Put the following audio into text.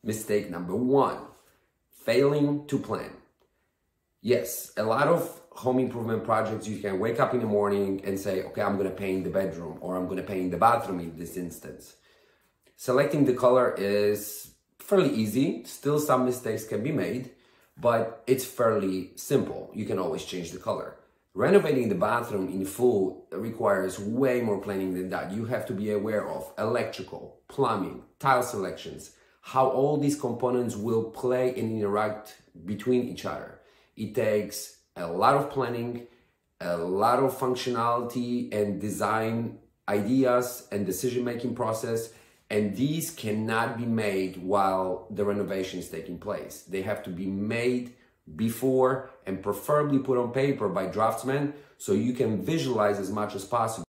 Mistake number one, failing to plan. Yes, a lot of home improvement projects, you can wake up in the morning and say, okay, I'm going to paint the bedroom, or I'm going to paint the bathroom in this instance. Selecting the color is fairly easy. Still, some mistakes can be made, but it's fairly simple. You can always change the color. Renovating the bathroom in full requires way more planning than that. You have to be aware of electrical, plumbing, tile selections, how all these components will play and interact between each other. It takes a lot of planning, a lot of functionality and design ideas and decision-making process, and these cannot be made while the renovation is taking place. They have to be made before and preferably put on paper by draftsmen so you can visualize as much as possible.